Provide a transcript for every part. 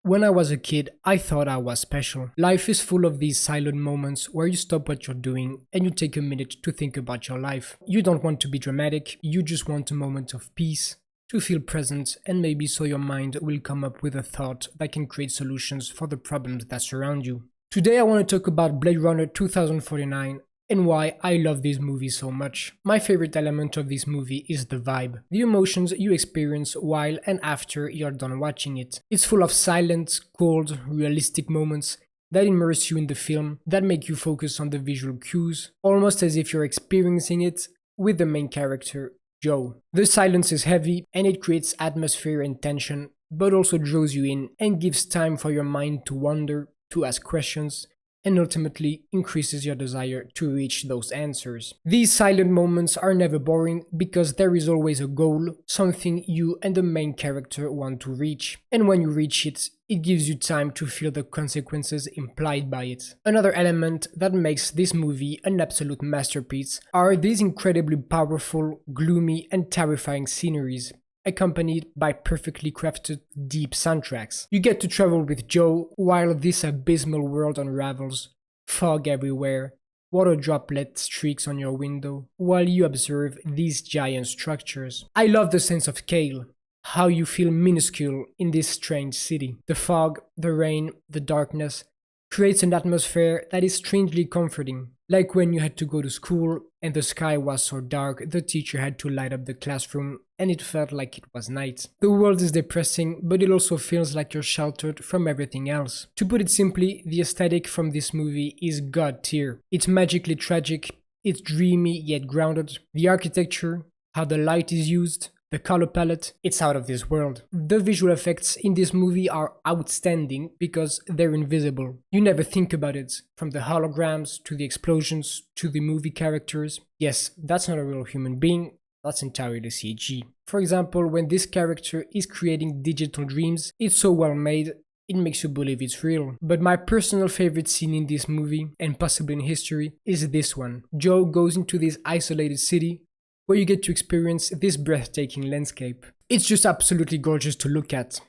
When I was a kid, I thought I was special. Life is full of these silent moments where you stop what you're doing and you take a minute to think about your life. You don't want to be dramatic, you just want a moment of peace, to feel present, and maybe so your mind will come up with a thought that can create solutions for the problems that surround you. Today I want to talk about Blade Runner 2049 and why I love this movie so much. My favorite element of this movie is the vibe, the emotions you experience while and after you're done watching it. It's full of silent, cold, realistic moments that immerse you in the film, that make you focus on the visual cues, almost as if you're experiencing it with the main character, Joe. The silence is heavy and it creates atmosphere and tension, but also draws you in and gives time for your mind to wander, to ask questions, and ultimately increases your desire to reach those answers. These silent moments are never boring because there is always a goal, something you and the main character want to reach. And when you reach it, it gives you time to feel the consequences implied by it. Another element that makes this movie an absolute masterpiece are these incredibly powerful, gloomy, and terrifying sceneries, accompanied by perfectly crafted, deep soundtracks. You get to travel with Joe while this abysmal world unravels, fog everywhere, water droplet streaks on your window, while you observe these giant structures. I love the sense of scale, how you feel minuscule in this strange city. The fog, the rain, the darkness creates an atmosphere that is strangely comforting. Like when you had to go to school and the sky was so dark, the teacher had to light up the classroom and it felt like it was night. The world is depressing, but it also feels like you're sheltered from everything else. To put it simply, the aesthetic from this movie is god tier. It's magically tragic, it's dreamy yet grounded. The architecture, how the light is used, the color palette, it's out of this world. The visual effects in this movie are outstanding because they're invisible. You never think about it, from the holograms to the explosions to the movie characters. Yes, that's not a real human being, that's entirely CG. For example, when this character is creating digital dreams, it's so well made, it makes you believe it's real. But my personal favorite scene in this movie, and possibly in history, is this one. Joe goes into this isolated city where you get to experience this breathtaking landscape. It's just absolutely gorgeous to look at.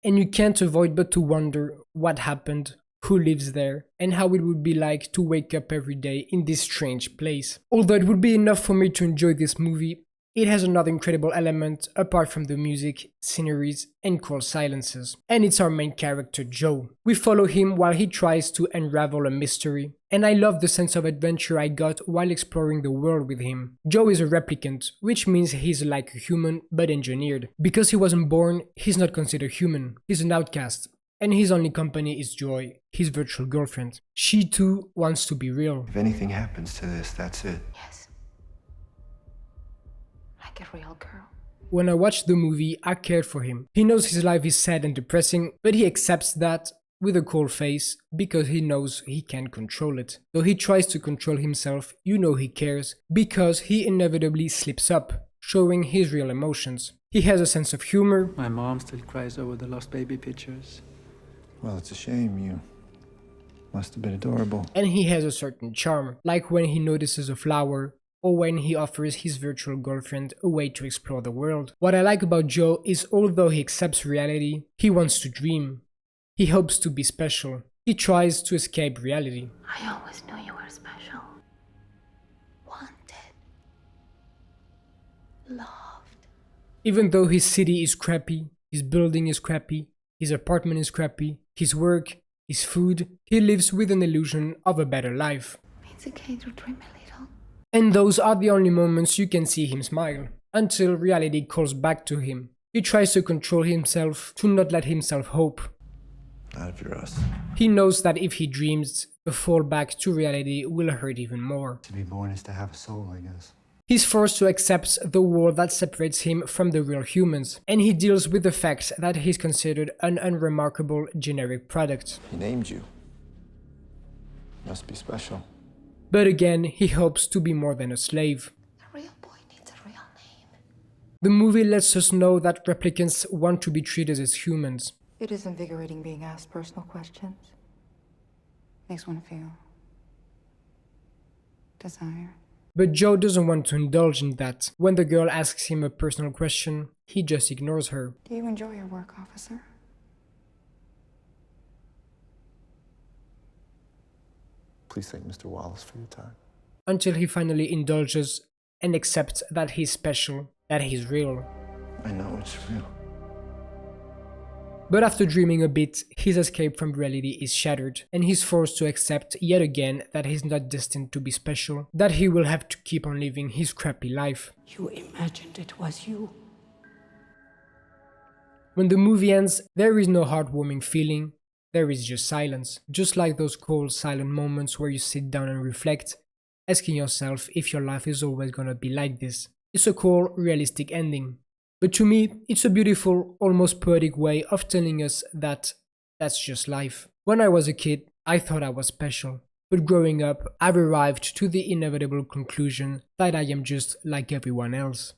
And you can't avoid but to wonder what happened, who lives there, and how it would be like to wake up every day in this strange place. Although it would be enough for me to enjoy this movie, it has another incredible element apart from the music, sceneries, and cool silences. And it's our main character, Joe. We follow him while he tries to unravel a mystery, and I love the sense of adventure I got while exploring the world with him. Joe is a replicant, which means he's like a human but engineered. Because he wasn't born, he's not considered human. He's an outcast. And his only company is Joy, his virtual girlfriend. She too wants to be real. If anything happens to this, that's it. Yes. Like a real girl. When I watched the movie, I cared for him. He knows his life is sad and depressing, but he accepts that with a cold face because he knows he can't control it. Though he tries to control himself, you know he cares because he inevitably slips up, showing his real emotions. He has a sense of humor. My mom still cries over the lost baby pictures. Well, it's a shame. You must have been adorable. And he has a certain charm, like when he notices a flower, or when he offers his virtual girlfriend a way to explore the world. What I like about Joe is although he accepts reality, he wants to dream. He hopes to be special. He tries to escape reality. I always knew you were special. Wanted. Loved. Even though his city is crappy, his building is crappy, his apartment is crappy, his work, his food, he lives with an illusion of a better life. It's okay to dream a little. And those are the only moments you can see him smile, until reality calls back to him. He tries to control himself to not let himself hope. Not if you're us. He knows that if he dreams, the fall back to reality will hurt even more. To be born is to have a soul, I guess. He's forced to accept the wall that separates him from the real humans, and he deals with the fact that he's considered an unremarkable generic product. He named you. Must be special. But again, he hopes to be more than a slave. The real boy needs a real name. The movie lets us know that replicants want to be treated as humans. It is invigorating being asked personal questions. Makes one feel desire. But Joe doesn't want to indulge in that. When the girl asks him a personal question, he just ignores her. Do you enjoy your work, officer? Please thank Mr. Wallace for your time. Until he finally indulges and accepts that he's special, that he's real. I know it's real. But after dreaming a bit, his escape from reality is shattered, and he's forced to accept yet again that he's not destined to be special, that he will have to keep on living his crappy life. You imagined it was you. When the movie ends, there is no heartwarming feeling, there is just silence. Just like those cold, silent moments where you sit down and reflect, asking yourself if your life is always gonna be like this. It's a cold, realistic ending. But to me, it's a beautiful, almost poetic way of telling us that that's just life. When I was a kid, I thought I was special. But growing up, I've arrived to the inevitable conclusion that I am just like everyone else.